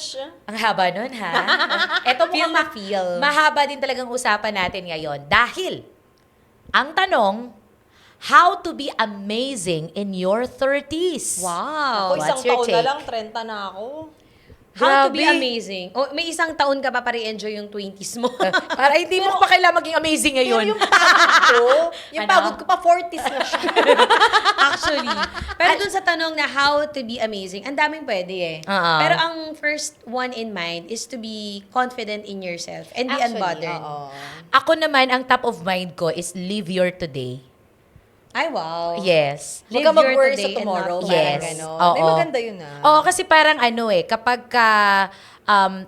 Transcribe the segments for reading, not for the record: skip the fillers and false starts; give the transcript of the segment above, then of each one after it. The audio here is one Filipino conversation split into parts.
Ouch! Ang haba nun, ha? Eto Feel mukhang na feel. mahaba din talagang usapan natin ngayon. Dahil, ang tanong, how to be amazing in your 30s? Wow. Ako, isang What's your taon na take? lang, 30 na ako. How to be Grabe. amazing. O, may isang taon ka pa enjoy yung 20s mo. Para hindi mo pa kailangan maging amazing Pero ngayon. yung pagod ko, yung Ano? pagod ko pa 40s na siya. Actually. Pero dun sa tanong na how to be amazing, ang daming pwede eh. Oo. Pero ang first one in mind is to be confident in yourself and be Actually, unbothered. oo. Ako naman, ang top of mind ko is live your today. Ay, wow. Yes. Huwag Live ka your mag-worry today sa tomorrow. and not Yes. Parang gano'n. Oo. May maganda yun Oo, kasi parang ano kapag ka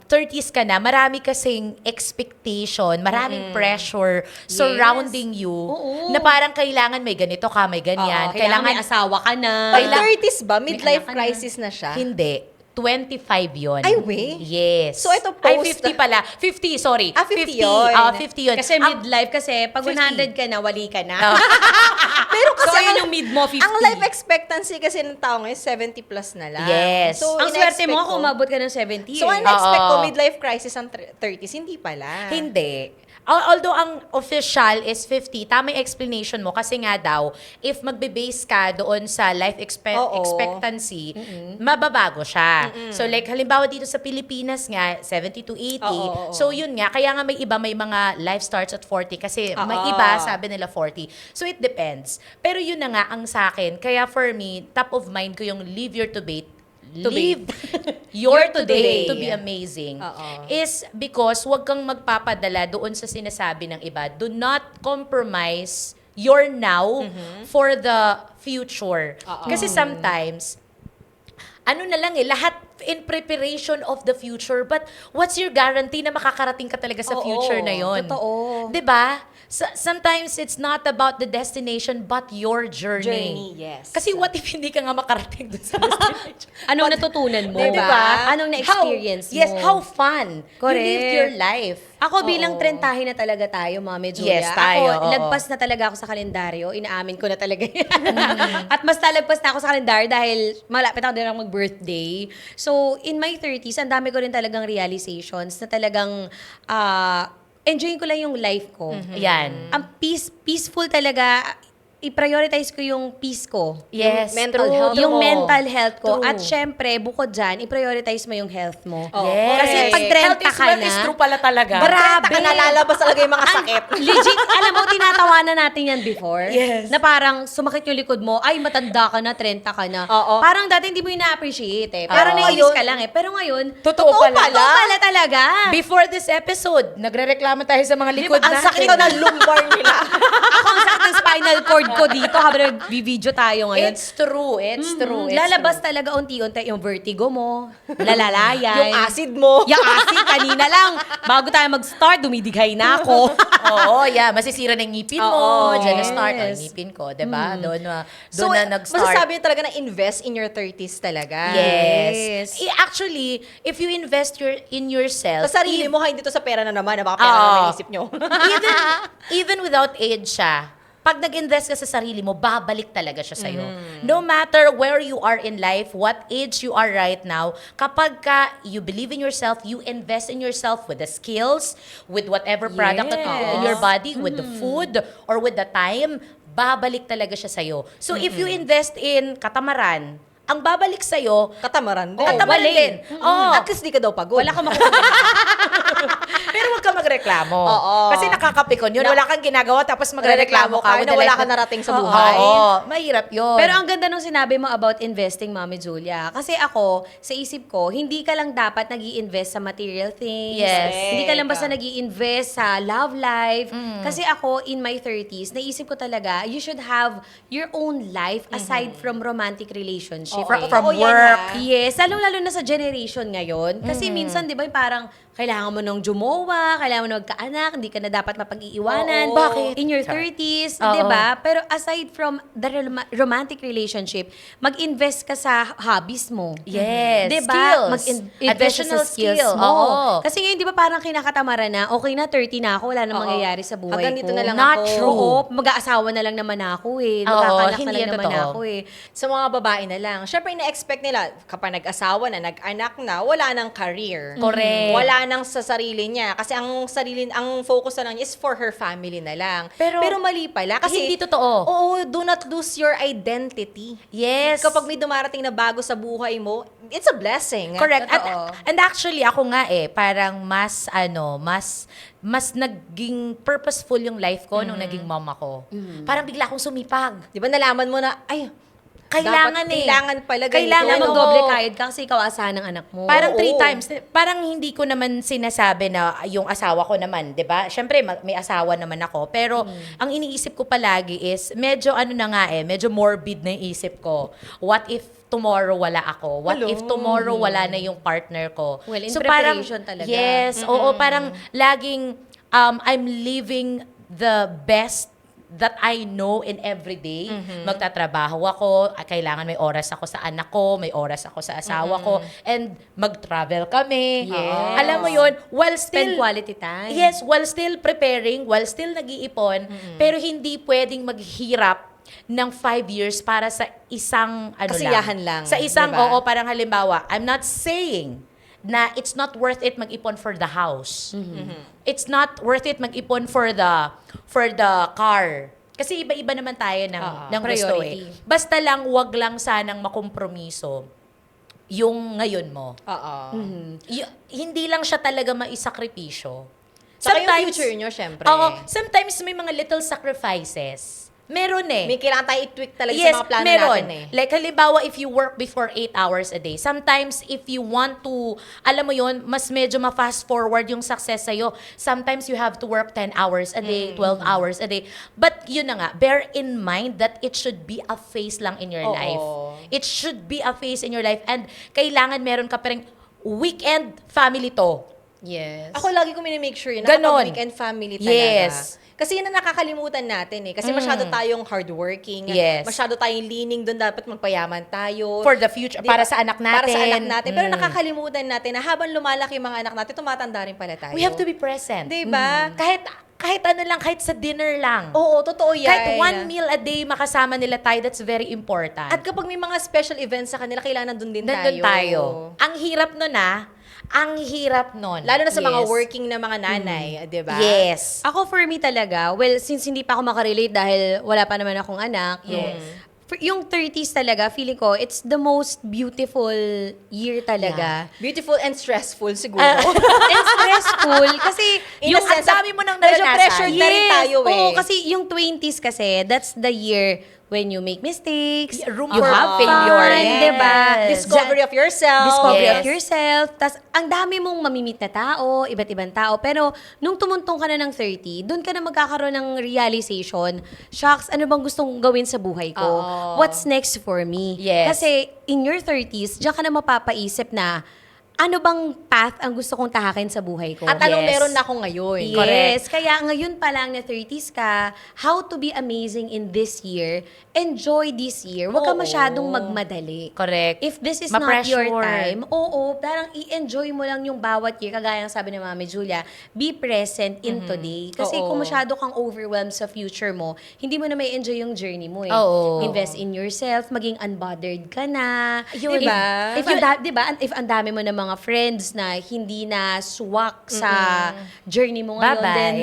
30s ka na, marami kasing expectation, maraming pressure surrounding you Oo. na parang kailangan may ganito ka, may ganyan. Oo, kailangan may asawa ka na. Pag 30s ba, midlife anak ka na. crisis na siya? Hindi. 25 yon. Ay, we? Yes. So, ito Ay, post- 50 pala. 50, sorry. 50 yun. 50 yun. Kasi Ang- midlife, kasi pag 50. 100 ka na, wali ka na. Pero kasi So, ayun yung mid mo, 50. Ang life expectancy kasi ng tao ngayon, 70 plus na lang. Yes. So, Ang swerte mo ina-expect kung ko- umabot ka ng 70 So, eh. expect ko Oo. midlife crisis ang 30s, hindi pala. Hindi. Although ang official is 50, tama yung explanation mo kasi nga daw, if magbe-base ka doon sa life Oo. expectancy, mababago siya. So like halimbawa dito sa Pilipinas nga, 70 to 80. Oo. So yun nga, kaya nga may iba may mga life starts at 40 kasi may Oo. iba sabi nila 40. So it depends. Pero yun na nga ang sa akin, kaya for me, top of mind ko yung live your debate. Live your today to be amazing. Oo. Is because wag kang magpapadala doon sa sinasabi ng iba. Do not compromise your now for the future. Kasi sometimes, ano na lang lahat in preparation of the future, but what's your guarantee na makakarating ka talaga sa Oo, future na yon? totoo. 'Di ba? Sometimes it's not about the destination but your journey. Journey, yes. Kasi what if hindi ka nga makarating doon sa destination? Anong natutunan mo? Diba? Anong na-experience mo? Yes, how fun. Correct. You lived your life. Ako bilang trentahe na talaga tayo, Mami Julia. Yes, tayo, Ako, oo. lagpas na talaga ako sa kalendaryo. Inaamin ko na talaga yan. At mas talagpas na ako sa kalendaryo dahil malapit ako din ang mag-birthday. So, in my 30s, ang dami ko rin talagang realizations na talagang enjoying ko lang yung life ko. Yan. Ang peaceful talaga, i-prioritize ko yung peace ko. Yes, mental true. health Yung mo. mental health ko. True. At syempre, bukod dyan, i-prioritize mo yung health mo. Oo. Yes. Kasi pag 30 Health is ka wealth na, is true pala talaga. Grabe. Taka, nalalabas talaga yung mga sakit. Legit, alam mo, tinatawanan natin yan before. Yes. Na parang sumakit yung likod mo, ay matanda ka na, 30 ka na. Oo. Parang dati hindi mo na-appreciate eh. Parang Oo. naiinis Ngayon, ka lang eh. Pero ngayon, Totoo pala. totoo pala talaga. Before this episode, nagrereklamo tayo sa mga likod Ang sakit daw ng lumbar nila. Ako ang sakit ng spinal cord ko dito habang nag-video tayo ngayon. It's true. It's true. It's Lalabas true. talaga unti-unti yung vertigo mo, lalalayan. Yung acid mo. Yung acid, kanina lang. Bago tayo mag-start, dumidighay na ako. Oo, yeah. Masisira na yung ngipin mo. Oo, Diyan na start ang yes. ngipin ko. Diba? Doon So, na nag-start. masasabi niyo talaga na invest in your 30s talaga. Yes. Yes. Actually, if you invest in yourself, Sa sarili mo, hindi to sa pera na naman, na baka pera Oo. na naman isip nyo. even without age siya, pag nag-invest ka sa sarili mo, babalik talaga siya sa'yo. No matter where you are in life, what age you are right now, kapag ka you believe in yourself, you invest in yourself with the skills, with whatever product that you put in your body, with the food, or with the time, babalik talaga siya sa'yo. So if you invest in katamaran, ang babalik sa'yo, Katamaran din. katamaran din. Oh. At least di ka daw pagod. Wala ka makukuha. Pero huwag ka magreklamo. Oo. Kasi nakakapikon yun. Wala kang ginagawa tapos magrereklamo ka. na wala ka narating sa buhay. Oo. Mahirap yun. Pero ang ganda nung sinabi mo about investing, Mami Julia. Kasi ako, sa isip ko, hindi ka lang dapat nag invest sa material things. Yes. Hindi ka lang basta nag invest sa love life. Kasi ako, in my 30s, naisip ko talaga, you should have your own life aside from romantic relationship. From Oo, yan work. ha. Yes, lalo-lalo na sa generation ngayon. Kasi minsan, di ba, parang kailangan mo nang jumowa, kailangan mo na magkaanak, hindi ka na dapat mapag-iiwanan. Oo. Bakit? In your Char. 30s, Oo. di ba? Pero aside from the romantic relationship, mag-invest ka sa hobbies mo. Yes. Di ba? Skills. Mag-invest Additional sa skills skill. mo. Oo. Kasi ngayon, di ba parang kinakatamaran na, okay na, 30 na ako, wala nang Oo. mangyayari sa buhay Hanggang ko. dito na lang Not ako. true. Oo, mag-aasawa na lang naman ako eh. Oo, Magkakanak na hindi lang yan naman totoo. ako eh. Sa mga babae na lang. Siyempre, ina-expect nila, kapag nag-asawa na, nag-anak na, wala nang career. Correct. Wala nang sa sarili niya. Kasi ang focus na lang niya is for her family na lang. Pero mali pala. Kasi, hindi totoo. Oo, do not lose your identity. Yes. Kapag may dumarating na bago sa buhay mo, it's a blessing. Correct. Totoo. And actually, ako nga parang mas naging purposeful yung life ko nung naging mama ko. Parang bigla akong sumipag. Di ba nalaman mo na, ay, Kailangan Kailangan pala ganito. Kailangan Kailangan mag-doble oo. kayod ka kasi ikaw asahan ng anak mo. Parang Oo. 3 times. Parang hindi ko naman sinasabi na yung asawa ko naman, 'di ba? Syempre may asawa naman ako, pero ang iniisip ko palagi is medyo medyo morbid na yung isip ko. What if tomorrow wala ako? What Hello. if tomorrow wala na yung partner ko? Well, in parang preparation talaga. yes, oo, parang laging I'm living the best that I know in every day. Magtatrabaho ako, kailangan may oras ako sa anak ko, may oras ako sa asawa ko, and mag-travel kami. Yes. Alam mo yun, while still... Spend quality time. Yes, while still preparing, while still nag-iipon, pero hindi pwedeng maghirap ng 5 years para sa isang Kasiyahan lang, Sa isang, diba? parang halimbawa, I'm not saying na it's not worth it mag-ipon for the house. It's not worth it mag-ipon for the car. Kasi iba-iba naman tayo ng gusto Priority. Basta lang, wag lang sanang makompromiso yung ngayon mo. Oo. Hindi lang siya talaga maisakripisyo. Saka yung future nyo, syempre. Oo, sometimes may mga little sacrifices. Meron eh. May kailangan tayo i-tweak talaga sa mga plano meron. natin eh. Like halimbawa, if you work before 8 hours a day, sometimes if you want to, alam mo yun, mas medyo ma-fast forward yung success sa'yo. Sometimes you have to work 10 hours a day, 12 hours a day. But yun na nga, bear in mind that it should be a phase lang in your Oo. life. It should be a phase in your life. And kailangan meron ka pa rin weekend family to. Yes. Ako lagi ko minimake sure yun. Ganon. Weekend family talaga. Yes. Kasi yun ang nakakalimutan natin eh. Kasi masyado tayong hardworking. Yes. Masyado tayong leaning doon. Dapat magpayaman tayo. For the future, Di para ba? sa anak natin. Para sa anak natin. Pero nakakalimutan natin na habang lumalaki yung mga anak natin, tumatanda rin pala tayo. We have to be present. Di ba? Kahit ano lang, kahit sa dinner lang. Oo, totoo yan. Kahit 1 meal a day makasama nila tayo, that's very important. At kapag may mga special events sa kanila, kailangan nandun din nandun tayo. Ang hirap nun Ang hirap nun. Lalo na sa mga Yes. working na mga nanay, di ba? Yes. Ako for me talaga, well, since hindi pa ako makarelate dahil wala pa naman akong anak, yung 30s talaga, feeling ko, it's the most beautiful year talaga. Beautiful and stressful siguro. And stressful kasi In a sense, ang dami mo nang medyo naranasan. pressured na rin tayo eh. Oo, kasi yung 20s kasi, that's the year when you make mistakes, Room you for have failure. fun, Yes. diba? Discovery of yourself. Discovery Yes. of yourself. Tas ang dami mong mamimit na tao, iba't ibang tao. Pero nung tumuntong ka na ng 30, doon ka na magkakaroon ng realization, shucks, ano bang gustong gawin sa buhay ko? Oo. What's next for me? Yes. Kasi in your 30s, diyan ka na mapapaisip na, ano bang path ang gusto kong tahakin sa buhay ko? At anong Yes. meron na ako ngayon? Yes, kaya ngayon pa lang na 30s ka, how to be amazing in this year, enjoy this year. Huwag ka Oo. masyadong magmadali. Correct. If this is not your Ma-pressure. time, parang i-enjoy mo lang yung bawat year. Kagaya ng sabi ni Mami Julia, be present in today. Kasi Oo. kung masyado kang overwhelmed sa future mo, hindi mo na may enjoy yung journey mo eh. Oo. Invest in yourself, maging unbothered ka na. Yun. Diba? If ang dami mo na mga friends na hindi na swak sa journey mo ngayon, Bye-bye. then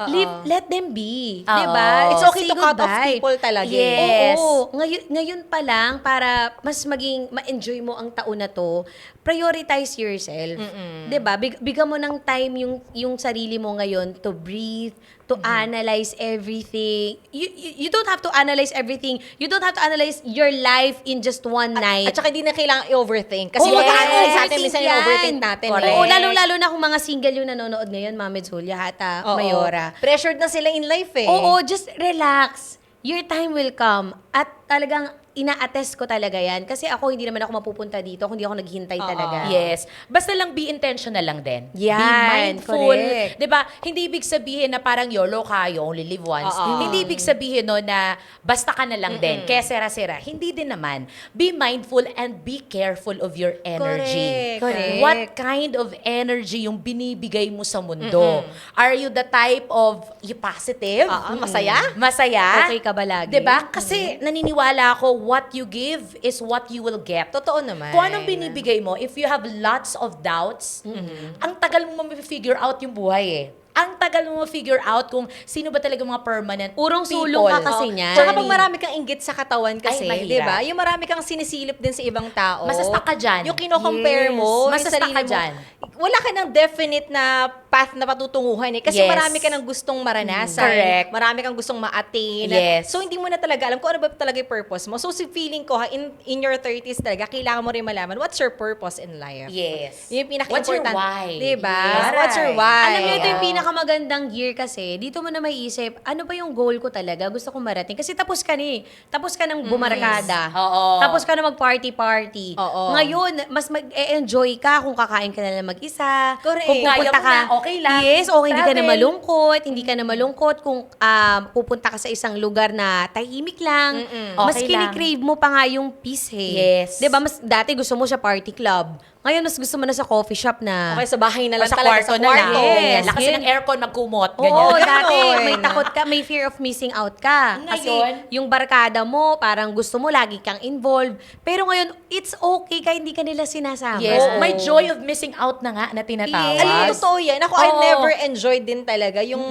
Oo. let them be. Oo. Diba? It's okay Say to cut off goodbye. people talaga. Yes. Oo. Ngayon pa lang, para mas maging ma-enjoy mo ang taon na to, prioritize yourself. 'Di ba? Bigyan mo ng time yung sarili mo ngayon to breathe, to analyze everything. You don't have to analyze everything. You don't have to analyze your life in just one night. At saka hindi na kailangan i-overthink. Kasi Oo, mag-analyze natin, overthink minsan yan. i-overthink natin. Correct. Oo, lalong-lalo na kung mga single yung nanonood ngayon, Mami Julia, Hata, Oo. Mayora. Pressured na sila in life eh. Oo, just relax. Your time will come. At talagang ina-attest ko talaga yan. Kasi ako, hindi naman ako mapupunta dito kung hindi ako naghihintay talaga. Yes. Basta lang be intentional lang din. Yan, Be mindful. correct. 'Di ba? Hindi ibig sabihin na parang YOLO ka, you only live once. Hindi ibig sabihin no na basta ka na lang din, kaya sera-sera. Hindi din naman. Be mindful and be careful of your energy. Correct. What kind of energy yung binibigay mo sa mundo? Are you the type of you positive? Masaya? Masaya? Okay ka ba lagi? 'Di ba? Kasi naniniwala ako what you give is what you will get. Totoo naman. Kung anong binibigay mo, if you have lots of doubts, ang tagal mo ma-figure out yung buhay eh. Ang tagal mo ma-figure out kung sino ba talaga mga permanent Urong people. sulong ka kasi niyan. Tsaka pag marami kang inggit sa katawan kasi, Ay, mahirap. di ba? Yung marami kang sinisilip din sa ibang tao. Masastak ka dyan. Yung kino-compare Yes. mo, yung Masastak sarili ka mo. dyan. Wala ka ng definite na path na patutunguhan eh. Kasi Yes. marami ka ng gustong maranasan. Correct. Marami kang gustong ma-attain. Yes. So, hindi mo na talaga alam kung ano ba talaga yung purpose mo. So, si feeling ko, in your 30s talaga, kailangan mo rin malaman what's your purpose in life. Yes. Yun yung What's your pinaka-important. why? Diba? Yes. What's your why? Alam niyo, ito yung pinakamagandang year kasi, dito mo na may isip, ano ba yung goal ko talaga? Gusto kong marating. Kasi tapos ka ni. Tapos ka ng bumarkada. Oo. Tapos ka na mag-party-party. Oo. Ngayon, mas mag-enjoy ka kung kakain ka na lang mag-isa. Correct. Kung Kaya pupunta mo ka. na, okay lang. Yes, okay. Hindi ka na Travel. malungkot. Hindi ka na malungkot kung pupunta ka sa isang lugar na tahimik lang. Mas Okay lang. kinikrave mo pa nga yung peace eh. Yes. 'Di ba? Mas dati gusto mo sa party club. Ngayon, mas gusto mo na sa coffee shop na. Okay, sa bahay na lang Sa talaga. kwarto na lang. Yes. Lakas Yun. ng aircon, magkumot. Oo, Ganyan. dati Ganon. may takot ka, may fear of missing out ka. Kasi Ngayon? yung barkada mo, parang gusto mo lagi kang involved. Pero ngayon, it's okay kahit hindi ka nila sinasama. Yes. Oo. May joy of missing out na nga na tinatawag. Alam mo, totoo yan. Ako, I Oo. never enjoyed din talaga yung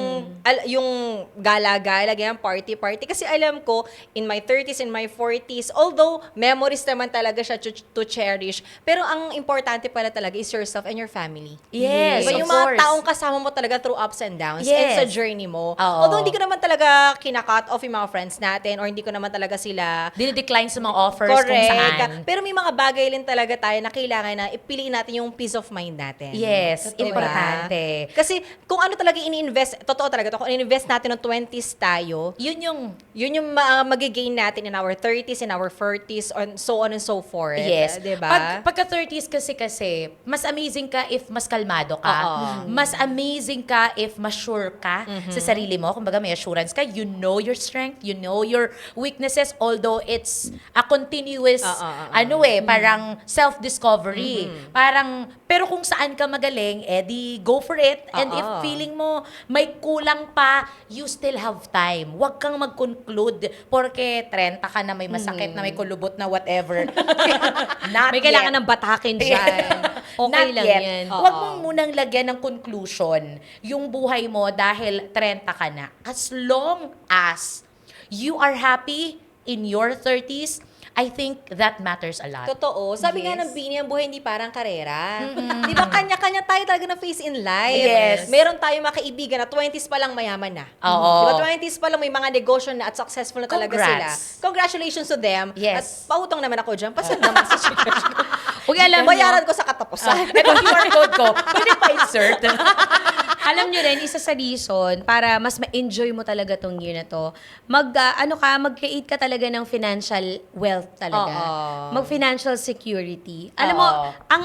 yung gala-gala, ganyan, party-party. Kasi alam ko, in my 30s, in my 40s, although memories naman talaga siya to cherish, pero ang importante pala talaga is yourself and your family. Yes, Diba? of Yung mga course. taong kasama mo talaga through ups and downs Yes. and sa journey mo. Oo. Although hindi ko naman talaga kinakat off yung mga friends natin or hindi ko naman talaga sila Dinidecline sa mga offers kung saan. Pero may mga bagay rin talaga tayo na kailangan na ipiliin natin yung peace of mind natin. Yes, Diba? importante. Kasi kung ano talaga ini-invest, totoo talaga to, kung ini-invest natin ng 20s tayo, Yun yung magigain natin in our 30s, in our 40s, and so on and so forth. yes. Diba? Pagka 30s kasi, mas amazing ka if mas kalmado ka. Oo. Mas amazing ka if mas sure ka sa sarili mo. Kumbaga may assurance ka. You know your strength. You know your weaknesses. Although it's a continuous, parang self-discovery. Parang, pero kung saan ka magaling, di go for it. And if feeling mo may kulang pa, you still have time. Huwag kang mag-conclude porque 30 ka na may masakit na may kulubot na whatever. Not May kailangan yet. ng batakin dyan. Okay Not lang yet. yan. Huwag mong munang lagyan ng conclusion yung buhay mo dahil 30 ka na. As long as you are happy in your 30s, I think that matters a lot. Totoo. Sabi nga ng Bini, ang buhay hindi parang karera. Di ba, kanya-kanya tayo talaga na face in life. Yes. Meron tayong mga kaibigan na 20s pa lang mayaman na. Oo. Di ba, 20s pa lang may mga negosyo na at successful na talaga Congrats. sila. Congratulations to them. Yes. At pautong naman ako dyan. Pasend naman sa Gcash ko. Huwag alam nyo, Bayaran ko sa katapusan. Ito QR code ko. Pwede pa insert. alam nyo rin, isa sa reason para mas ma-enjoy mo talaga tong year na to, mag-create ka talaga ng financial wealth talaga. Mag-financial security. Alam mo, Oo. ang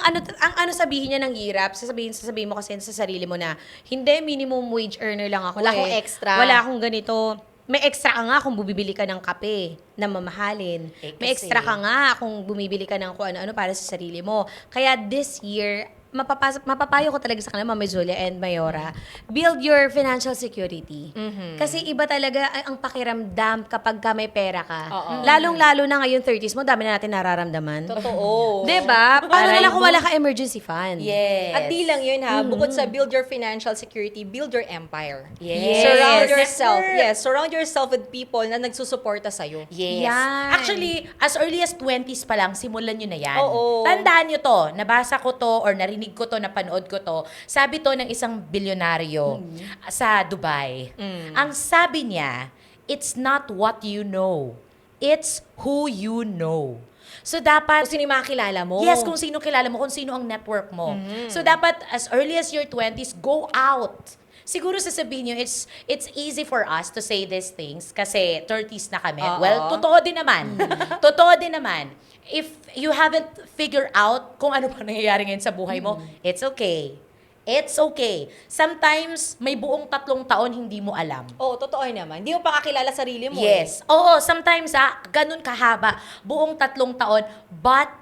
ano sabihin niya ng hirap, sasabihin mo kasi sa sarili mo na, hindi, minimum wage earner lang ako. Wala akong extra. Wala akong ganito. May extra ka nga kung bumibili ka ng kape na mamahalin. May kasi- extra ka nga kung bumibili ka ng kung ano-ano para sa sarili mo. Kaya this year, mapapayo ko talaga sa kanila, Mama Julia and Mayora, build your financial security. Kasi iba talaga ang pakiramdam kapag ka may pera ka. Lalong-lalo na ngayon 30s mo, dami na natin nararamdaman. Totoo. Diba? Paano na Aray lang kung mo. wala ka emergency fund? Yes. At di lang yun ha, bukod sa build your financial security, build your empire. Yes. Surround Yes. yourself. Network. Yes, surround yourself with people na nagsusuporta sa'yo. Yes. Yan. Actually, as early as 20s pa lang, simulan nyo na yan. Oo. Tandaan nyo to, nabasa ko to or narinig ko to, napanood ko to. Sabi to ng isang bilyonaryo sa Dubai. Ang sabi niya, it's not what you know, it's who you know. So dapat Kung sino yung mga kilala mo. Yes, kung sino kilala mo, kung sino ang network mo. So dapat as early as your 20s, go out. Siguro sasabihin nyo, it's easy for us to say these things kasi 30s na kami. Oo. Well, totoo din naman. Totoo din naman. If you haven't figured out kung ano pa nangyayari ngayon sa buhay mo, it's okay. It's okay. Sometimes, may buong 3 taon hindi mo alam. Oo, totoo naman. Hindi mo pa kakilala sarili mo. Yes. Oo, sometimes ganun kahaba. Buong 3 taon. But,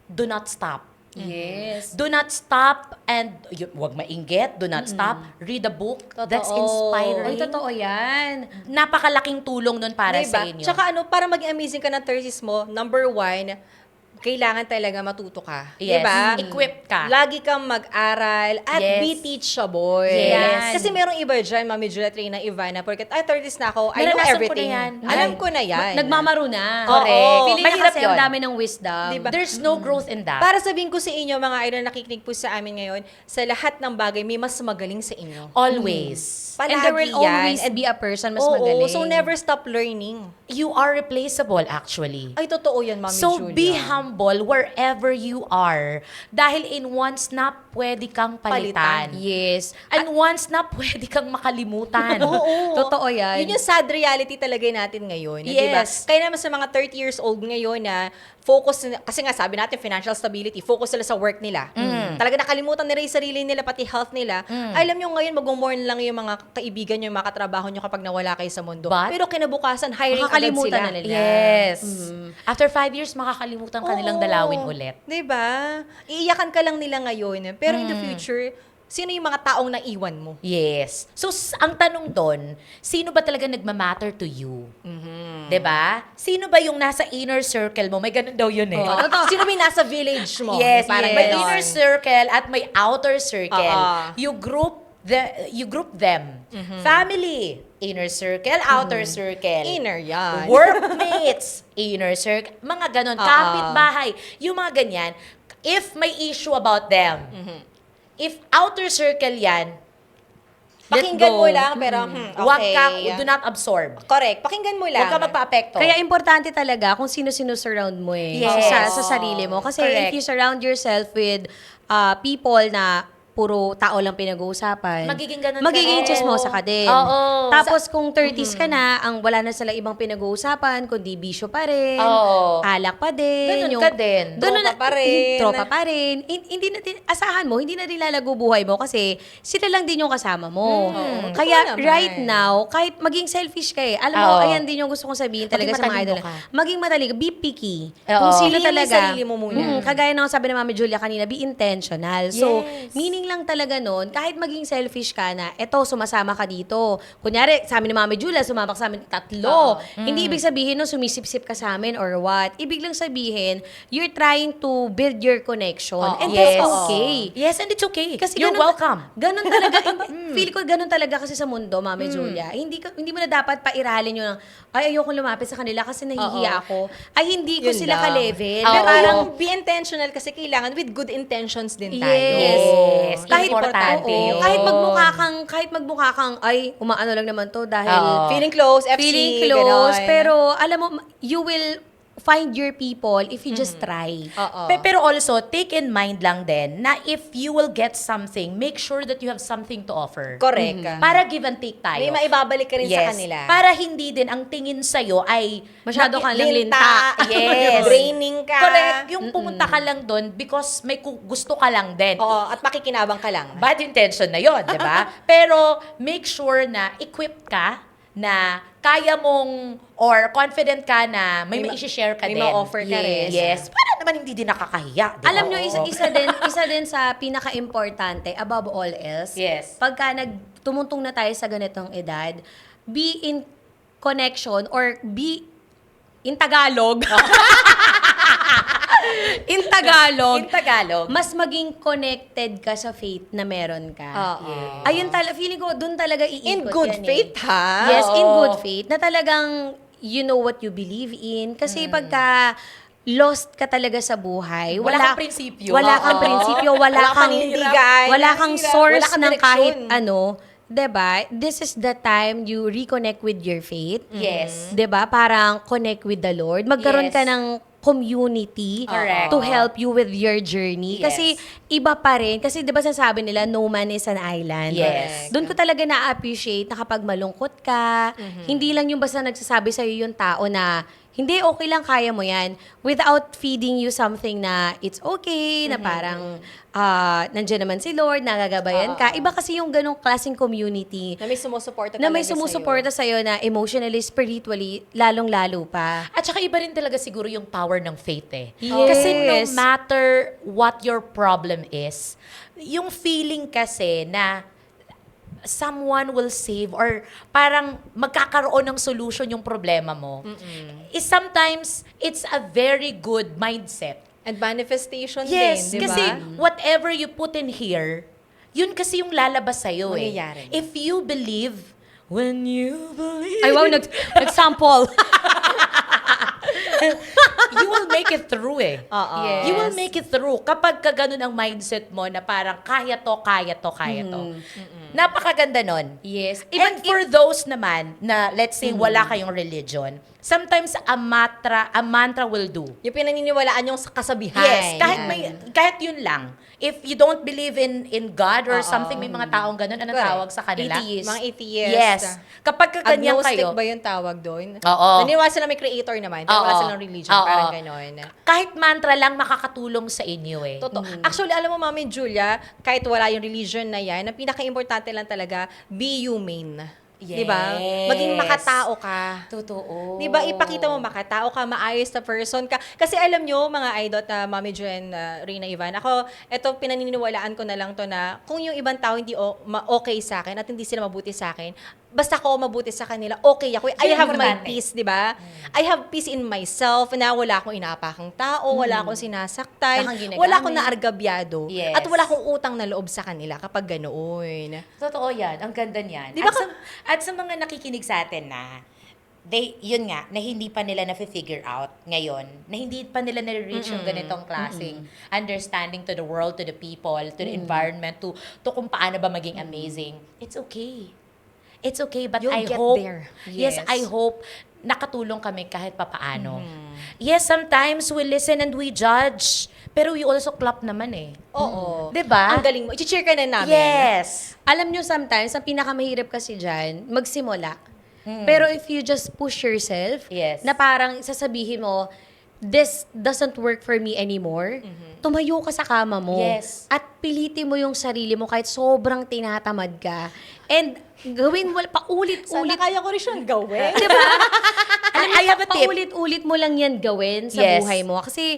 do not stop. Yes. Do not stop and wag mainggit. Do not stop. Read a book. That's Totoo. inspiring. Ay, totoo yan. Napakalaking tulong nun para Diba? sa inyo. Tsaka para maging amazing ka ng 30s mo, number 1, kailangan talaga matuto ka. Yes. Diba? Equipped ka. Lagi kang mag-aral at Yes. be teachable. Yes. Kasi merong iba dyan, Mami Juliet, Reyna, Ivana, porque 30s na ako, I know Naranasan ko everything. na yan. Alam Ay. ko na yan. Nagmamaro na. Correct. Feeling niya Mahirap kasi yun. ang dami ng wisdom. Diba? There's no growth in that. Para sabihin ko sa inyo, mga idol na nakikinig po sa amin ngayon, sa lahat ng bagay, may mas magaling sa inyo. Always. And there will Palagi yan. always be a person mas Oo, magaling. so never stop learning. You are replaceable actually. Ay, totoo yan, Mami So Julia. be humble wherever you are. Dahil in one snap, pwede kang palitan. Yes. And one snap, pwede kang makalimutan. Oo. Totoo yan. Yun yung sad reality talaga natin ngayon. Yes. Diba? Kaya naman sa mga 30 years old ngayon na focus, kasi nga sabi natin financial stability, focus sila sa work nila. Talaga nakalimutan nila yung sarili nila, pati health nila. Alam nyo ngayon, mag-mourn lang yung mga kaibigan nyo, yung mga katrabaho nyo kapag nawala kayo sa mundo. But, pero kinabukasan, hiring agad makakalimutan sila. na nila. Yes. After 5 years, makakalimutan ka nilang Oo. dalawin ulit. Diba? Iiyakan ka lang nila ngayon. Pero in the future, sino yung mga taong naiwan mo? Yes. So, ang tanong doon, sino ba talaga nagmamatter to you? Mm-hmm. 'Di ba? Sino ba yung nasa inner circle mo? May ganun daw yun eh. Sino ba yung nasa village mo? Yes, Parang may ganon. inner circle at may outer circle. Oo. You group them. Family, inner circle, outer circle. Inner yan. Workmates, inner circle. Mga ganon. Oo. Kapitbahay. Yung mga ganyan. If may issue about them, if outer circle yan, Pakinggan go. mo lang, pero okay. wag ka, do not absorb. Correct. Pakinggan mo lang. Huwag ka magpa-apekto. Kaya importante talaga kung sino-sino surround mo eh. Yes. Sa sarili mo. Kasi Correct. if you surround yourself with people na puro tao lang pinag-uusapan. Magiging ganun ka Magiging rin. chismosa ka din. Oo. Tapos kung 30s ka na, ang wala na sila ibang pinag-uusapan, kundi bisyo pa rin, Oo. alak pa din. Ganun ka din. Ganun Tropa pa rin. Tropa pa rin. Hindi na din, asahan mo, hindi na rin lalago buhay mo kasi sila lang din yung kasama mo. Kaya Totoo naman. right now, kahit maging selfish ka eh. Alam mo, Oo. ayan din yung gusto kong sabihin talaga Maging sa mga matalino idol. ka. Maging matalino. Be picky. Oo. Kung sino Piliin mo yung talaga. sarili mo muna. Kagaya ng sabi ng Mami Julia kanina, be intentional. So, Yes. meaning lang talaga nun, kahit maging selfish ka na, eto, sumasama ka dito. Kunyari, sa amin ni Mami Julia, sumama ka sa amin 3. Hindi ibig sabihin no, sumisip-sip ka sa amin or what. Ibig lang sabihin, you're trying to build your connection. And Yes. that's okay. Yes, and it's okay. Kasi You're ganun- welcome. Ganun talaga. Feel ko ganun talaga kasi sa mundo, Mami Julia. Hindi mo na dapat pairalin yung, ay, ayoko lumapit sa kanila kasi nahihiya ako. Ay, hindi ko Yun sila lang. ka-level. Oo. Pero Parang, parang be intentional kasi kailangan with good intentions din tayo. Yes. Kahit Importante oo, yun. kahit magmukha kang, ay, umaano lang naman to dahil Oo. Feeling close, FC, feeling close, ganon. pero alam mo, you will find your people if you just try. Oo. Pero also, take in mind lang din na if you will get something, make sure that you have something to offer. Correct. Para give and take tayo. May maibabalik ka rin sa kanila. Para hindi din ang tingin sa'yo ay Masyado kang Linta. linta. Yes. Draining ka. Correct. Yung pumunta ka lang doon because may gusto ka lang din. Oo, at makikinabang ka lang. Bad intention na yon, di ba? Pero make sure na equipped ka na kaya mong or confident ka na may i-share ka may din. ma-offer ka rin. Yes. Para naman hindi din nakakahiya. di ba? Alam nyo, isa din sa pinaka-importante, above all else, Yes. pagka tumuntong na tayo sa ganitong edad, be in connection or be in Tagalog. In Tagalog. In Tagalog. Mas maging connected ka sa faith na meron ka. Oo. Ayun feeling ko, dun talaga iikot In good yan faith, ha? Yes, in Oo. good faith. Na talagang you know what you believe in. Kasi pagka lost ka talaga sa buhay, Wala kang prinsipyo. Wala kang Oo. prinsipyo, wala Wala kang kang hindigan, wala kang source wala kang ng kahit direksyon. ano. 'Di ba? This is the time you reconnect with your faith. Yes. 'Di ba? Parang connect with the Lord. Magkaroon Yes. ka ng community Correct. to help you with your journey. Yes. Kasi iba pa rin. Kasi di ba sasabi nila, no man is an island. Yes. Doon ko talaga na-appreciate na kapag malungkot ka, hindi lang yung basta nagsasabi sa'yo yung tao na, hindi, okay lang, kaya mo yan. Without feeding you something na it's okay, na parang nandiyan naman si Lord, nagagabayan ka. Iba kasi yung ganong klaseng community Na may sumusuporta na may talaga sumusuporta sa'yo na emotionally, spiritually, lalong-lalo pa. At saka iba rin talaga siguro yung power ng faith eh. Yes. Kasi no matter what your problem is, yung feeling kasi na someone will save or parang magkakaroon ng solution yung problema mo, is sometimes it's a very good mindset. And manifestation Yes, din, di ba? kasi whatever you put in here, yun kasi yung lalabas sa'yo eh. Mangyayari. If you believe, when you believe, Ay, wow, nag-sample. you will make it through eh. Oo. Yes. You will make it through. Kapag ka ganun ang mindset mo na parang kaya to, kaya to, kaya to. Napakaganda nun. Yes. And for those naman na let's say wala kayong religion, sometimes a mantra will do. Yung pinaniniwalaan yung kasabihan. Yes, kahit yun lang. If you don't believe in God or something, may mga taong ganun, anong Correct. tawag sa kanila? Atheist. Mga atheist. Yes. Kapag kaganyan Agnostic kayo, ba yung tawag doon? Oo. Naniwala sila may creator naman, pero wala Oo. silang religion, Oo. parang gano'n. kahit mantra lang makakatulong sa inyo eh. Totoo. Actually, alam mo, Mami Julia, kahit wala yung religion na yan, ang pinaka-importante lang talaga, be humane. Yes. Diba? Maging makatao ka. Totoo. Di ba, ipakita mo makatao ka, maayos na person ka. Kasi alam nyo, mga idol, Mami Jo and Rina Ivan, ako, eto, pinaniniwalaan ko na lang to na kung yung ibang tao hindi okay sa akin at hindi sila mabuti sa akin, basta ako mabuti sa kanila, okay ako. I Yun have ang my importante. peace, di ba? I have peace in myself na wala akong inapakang tao, wala akong sinasaktan, Wala kang ginagamit. wala akong naargabyado, Yes. at wala akong utang na loob sa kanila kapag ganoon. Totoo yan. Ang ganda niyan. Di ba At sa mga nakikinig sa atin na, yun nga, na hindi pa nila na-figure out ngayon, na hindi pa nila na-reach yung ganitong klaseng understanding to the world, to the people, to the environment, to kung paano ba maging amazing. It's okay. It's okay, but You'll I get hope, there. yes, Yes. I hope nakatulong kami kahit papaano. Yes, sometimes we listen and we judge, pero we also clap naman eh. Oo. Diba? Ang galing mo. I-cheer ka na namin. Yes. Alam nyo sometimes, ang pinakamahirap kasi dyan, magsimula. Pero if you just push yourself, Yes. na parang sasabihin mo, this doesn't work for me anymore, tumayo ka sa kama mo. Yes. At pilitin mo yung sarili mo kahit sobrang tinatamad ka. And gawin mo, Sana paulit-ulit. kaya ko rin siyang gawin. Diba? Alam mo, I have a tip. paulit-ulit mo lang yan gawin sa Yes. buhay mo. Kasi,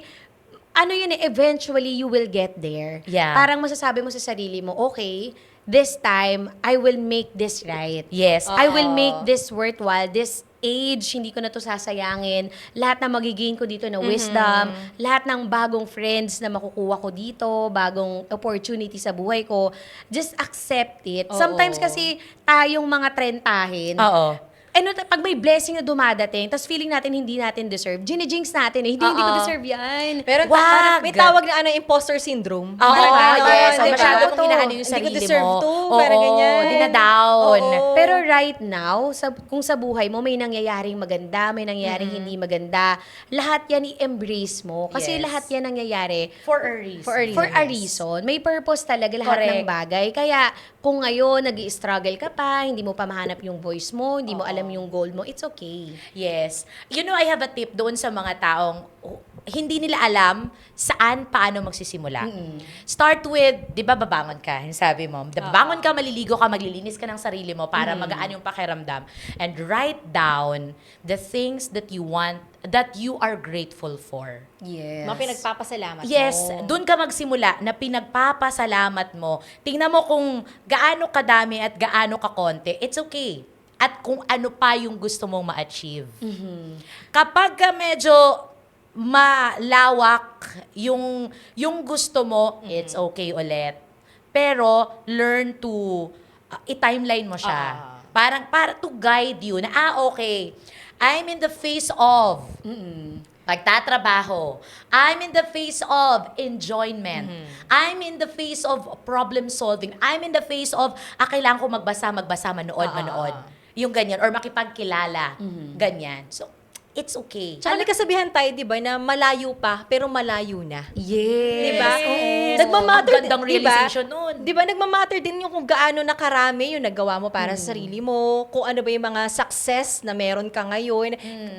ano yun eh, eventually you will get there. Yeah. Parang masasabi mo sa sarili mo, okay, this time, I will make this right. Yes. I will make this worthwhile. This age, hindi ko na to sasayangin. Lahat na magigain ko dito na wisdom, lahat ng bagong friends na makukuha ko dito, bagong opportunity sa buhay ko, just accept it. Oo. Sometimes kasi tayong mga trentahin, Oo. ano, pag may blessing na dumadating, tapos feeling natin hindi natin deserve, ginijinx natin eh, hindi ko Oo. deserve yan. Pero Wag! may tawag na imposter syndrome. Oo, Parang gano'n, yes. di ba? Masyado Ito, kong hinaano yung hindi sarili ko deserve mo. to, Oo, parang ganyan. dinadown. Oo. Pero right now, kung sa buhay mo may nangyayaring maganda, may nangyayaring hindi maganda, lahat yan i-embrace mo. Kasi Yes. lahat yan nangyayari For a reason. for a reason. May purpose talaga lahat ng Correct. bagay. Kaya kung ngayon nag-i-struggle ka pa, hindi mo pa mahanap yung voice mo, hindi mo alam yung goal mo, it's okay. Yes. You know, I have a tip doon sa mga taong hindi nila alam paano magsisimula. Start with, di ba, babangon ka, yung sabi mo. Babangon ka, maliligo ka, maglilinis ka ng sarili mo para magaan yung pakiramdam. And write down the things that you want, that you are grateful for. Yes. Mga pinagpapasalamat Yes, mo. doon ka magsimula na pinagpapasalamat mo. Tingnan mo kung gaano kadami at gaano kakonti. It's okay. At kung ano pa yung gusto mong ma-achieve. Kapag ka medyo malawak yung gusto mo, it's okay ulit. Pero learn to i-timeline mo siya. Para to guide you na, okay, I'm in the phase of pagtatrabaho. I'm in the phase of enjoyment. I'm in the phase of problem solving. I'm in the phase of, kailangan ko magbasa, manood. Yung ganyan. Or makipagkilala. Ganyan. So, it's okay. Tsaka may kasabihan tayo, di ba, na malayo pa, pero malayo na. Yes. Diba? Yes. Nagmamatter, Ang gandang diba? realization nun. Diba, nagmamatter din yung kung gaano nakarami yung nagawa mo para sa sarili mo, kung ano ba yung mga success na meron ka ngayon.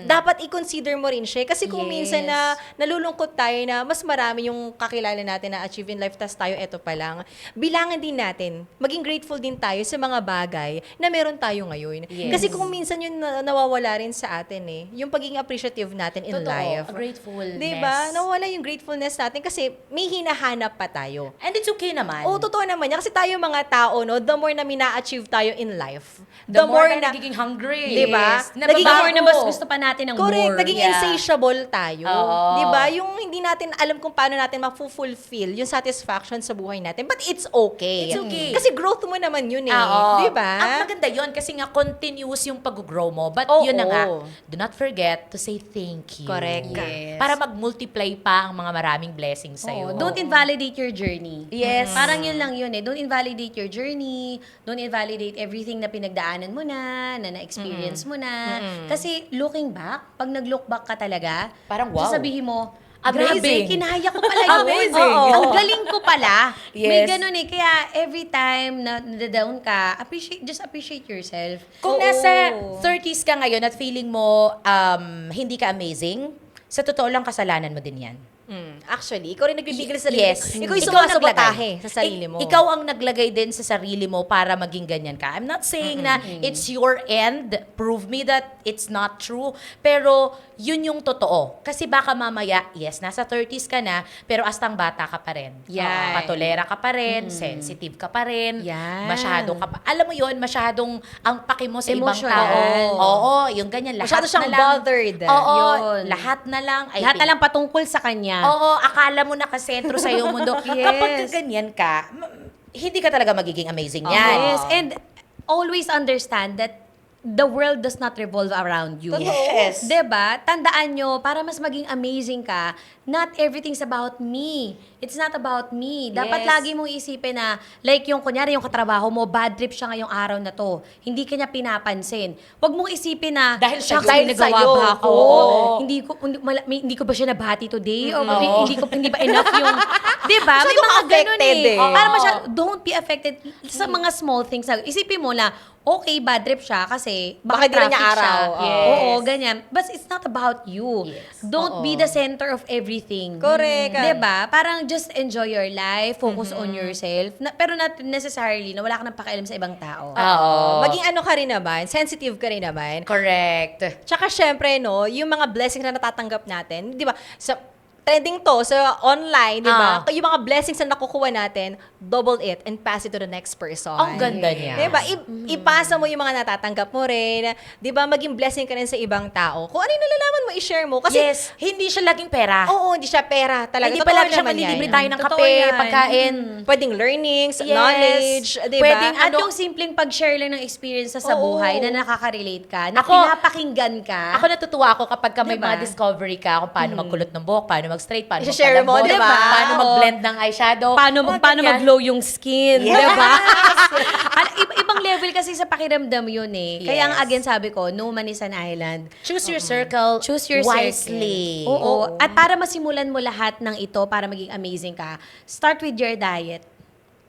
Dapat i-consider mo rin siya. Kasi kung Yes. minsan na nalulungkot tayo na mas marami yung kakilala natin na achieve in life, tas tayo eto pa lang, bilangan din natin, maging grateful din tayo sa mga bagay na meron tayo ngayon. Yes. Kasi kung minsan yun nawawala rin sa atin yung pagiging appreciative natin in Totoo, life. a gratefulness. Diba? Nawala yung gratefulness natin kasi may hinahanap pa tayo. And it's okay naman. Oo, totoo naman yan. Kasi tayo mga tao, no, the more na mina-achieve tayo in life, the more na nagiging hungry. Diba? Yes. Nagiging The more na mas Nababago. gusto pa natin ng correct, more. naging Yeah. insatiable tayo. Oo. Diba? Yung hindi natin alam kung paano natin ma-fulfill yung satisfaction sa buhay natin. But it's okay. It's okay. Kasi growth mo naman yun Oo. Diba? Ang maganda yun kasi nga continuous yung pag-grow mo. But Oo. yun na nga, do not forget to say thank you. Correct. Yes. Para mag-multiply pa ang mga maraming blessings sa'yo. Don't invalidate your journey. Yes. Parang yun lang yun Don't invalidate your journey. Don't invalidate everything na pinagdaanan mo na na-experience mo na. Kasi looking back, pag nag-look back ka talaga, Parang wow. sasabihin mo, Amazing. grabe, kinaya ko pala yun. Amazing. Oo. Ang Oo. galing ko pala. May Yes. ganun Kaya every time na down ka, just appreciate yourself. Kung Oo. nasa 30s ka ngayon at feeling mo hindi ka amazing, sa totoo lang kasalanan mo din yan. Actually, ikaw rin nagbibigil sa sarili. Yes. Ikaw yung ang sumasabotahe naglagay. sa sarili mo. Ikaw ang naglagay din sa sarili mo para maging ganyan ka. I'm not saying na it's your end. Prove me that it's not true. Pero yun yung totoo. Kasi baka mamaya, yes, nasa 30s ka na, pero astang bata ka pa rin. Yan. Patulera ka pa rin, sensitive ka pa rin. Yan. Masyado ka pa. Alam mo yun, masyadong ang paki mo sa ibang Emotional. tao. Oo, yung ganyan. Lahat Masyado siyang na lang. bothered. Oo, Yun. lahat na lang. I Lahat think, na lang patungkol sa kanya. Oo, akala mo nakasentro sa iyong mundo. Yes. Kapag ganyan ka, hindi ka talaga magiging amazing yan. Yes, and always understand that the world does not revolve around you. Yes. 'Di ba? Tandaan nyo, para mas maging amazing ka, not everything's about me. It's not about me. Dapat Yes. lagi mong isipin na, like yung kunyari yung katrabaho mo, bad trip siya ngayong araw na to. Hindi ka niya pinapansin. Huwag mong isipin na, Dahil "Shucks, sa'yo." may nagawa Dahil ba sa'yo. ako? Oo. Hindi ko ba siya nabati today? O Oo. hindi ba enough yung, 'di ba? May Masyado mga ka ganun affected eh. Para Oo. don't be affected sa mga small things. Isipin mo na, okay, bad trip siya kasi Baka di rin niya traffic siya. araw. Yes. Oo, ganyan. But it's not about you. Yes. Don't be the center of everything. Correct. Diba? Parang just enjoy your life, focus on yourself. Pero not necessarily na wala ka nang pakialam sa ibang tao. Oo. Maging ano ka rin naman, sensitive ka rin naman. Correct. Tsaka syempre, no, yung mga blessings na natatanggap natin, di ba, sa trending to sa online, di ba? Yung mga blessings na nakukuha natin, double it and pass it to the next person. Ang ganda niya. Di ba? Ipasa mo yung mga natatanggap mo rin. Di ba? Maging blessing ka rin sa ibang tao. Kung ano yung nalalaman mo, i-share mo. Kasi, Yes, hindi siya laging pera. oo, hindi siya pera. Talaga, Hindi totoo palagi siya naman manlilibre yan. tayo ng Totoo kape, yan. pagkain. Pwedeng learnings, Yes. knowledge, di ba? Pwedeng At ano- yung simpleng pag-share lang ng experience sa Oo. buhay na nakaka-relate ka, na Ako- pinapakinggan ka. Ako natutuwa ako kapag ka may Diba? mga discovery ka kung paano magkulot ng buhok, paano mag-straight, paano I-share mo, magpalambot, diba? paano Oo. mag-blend ng eyeshadow. paano Mga paano ganyan. mag-glow yung skin, Yes. 'di ba? Ibang level kasi sa pakiramdam 'yun Kaya nga Yes. again sabi ko, no man is an island. Choose your circle Choose your wisely. circle. Oo. At para masimulan mo lahat ng ito para maging amazing ka, start with your diet.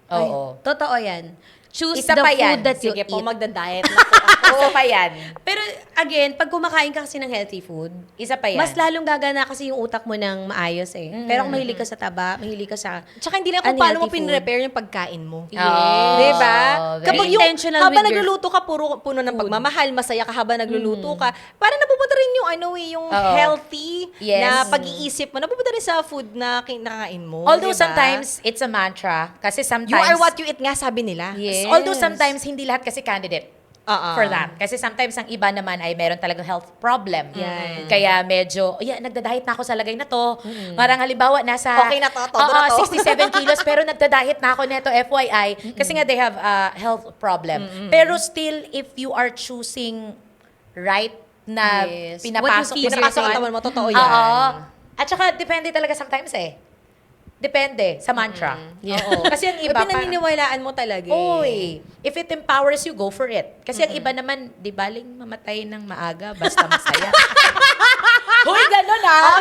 Oo. Totoo 'yan. Choose Isa the pa food yan. that you Sige po, eat. magda-diet na po ako. Isa pa yan. Pero again, pag kumakain ka kasi ng healthy food, Isa pa yan. mas lalong gagana kasi yung utak mo ng maayos Pero kung mahilig ka sa taba, mahilig ka sa Tsaka hindi lang kung paano mo unhealthy food. pinrepare yung pagkain mo. Yes. Di ba? very Kapag Be yung, intentional habang with your nagluluto ka, puno ng pagmamahal, masaya ka habang nagluluto ka, para napupunta rin yung yung Oo. healthy Yes. na pag-iisip mo, napupunta rin sa food na kinakain mo. Although di ba? sometimes, it's a mantra. Kasi sometimes... You are what you eat nga, sabi nila. Yes. Although sometimes, hindi lahat kasi candidate Oo. for that. Kasi sometimes, ang iba naman ay meron talagang health problem. Yan. Kaya medyo, nagda-diet na ako sa lagay na to. Parang halimbawa, nasa... Okay na to, todo na to. 67 kilos, pero nagda-diet na ako neto, FYI. Kasi nga, they have a health problem. Pero still, if you are choosing right na Yes. pinapasok What you feed Pinapasok ang yourself. taman mo, totoo yan. Oo. At saka, depende talaga sometimes Depende sa mantra. Oo. Kasi ang iba, pinaniniwalaan mo talaga eh. Oy, if it empowers you, go for it. Kasi ang iba naman, di baling mamatay ng maaga, basta masaya. Hoy, ganun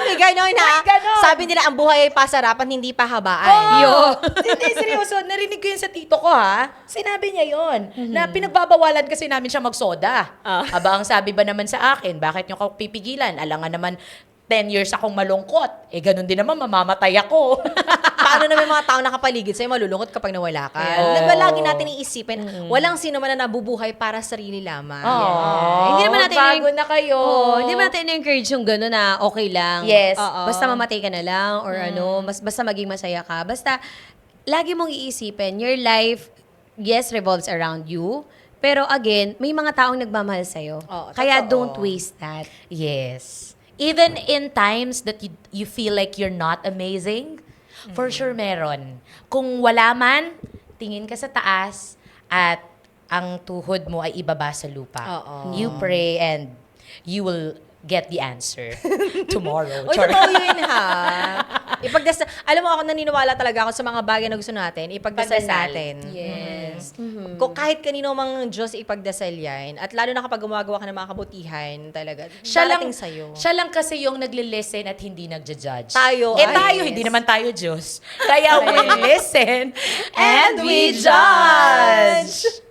May ganon ha. May ganon. Sabi nila, ang buhay ay pasarapan, hindi pahabaan. Oh, hindi, seryoso. Narinig ko yun sa tito ko, ha? Sinabi niya yun. Na pinagbabawalan kasi namin siya magsoda. Aba, ang sabi ba naman sa akin, bakit niyo ako pipigilan? Alangan naman, 10 years akong malungkot. Eh, ganun din naman, mamamatay ako. Paano naman yung mga tao nakapaligid sa'yo, malulungkot kapag nawala ka? Yeah. Lagi natin iisipin, walang sino man na nabubuhay para sa sarili lamang. Hindi naman natin bago na kayo. Hindi naman natin encourage yung gano'n na okay lang. Yes. Basta mamatay ka na lang or basta maging masaya ka. Basta, lagi mong iisipin, your life, yes, revolves around you. Pero again, may mga taong nagmamahal sa'yo. Kaya totoo. don't waste that. Yes. Even in times that you feel like you're not amazing, for sure meron. Kung wala man, tingin ka sa taas at ang tuhod mo ay ibaba sa lupa. You pray and you will get the answer tomorrow. Uy, totoo yun ha. Alam mo ako, naniniwala talaga ako sa mga bagay na gusto natin, ipagdasal Pagdasal. natin. Yes. Kung kahit kanino mang Diyos ipagdasal yan, at lalo na kapag gumagawa ka ng mga kabutihan, talaga, darating sa'yo. Siya lang kasi yung nagle-listen at hindi nagja-judge. Tayo, tayo, yes. hindi naman tayo Diyos. Kaya we listen and we judge.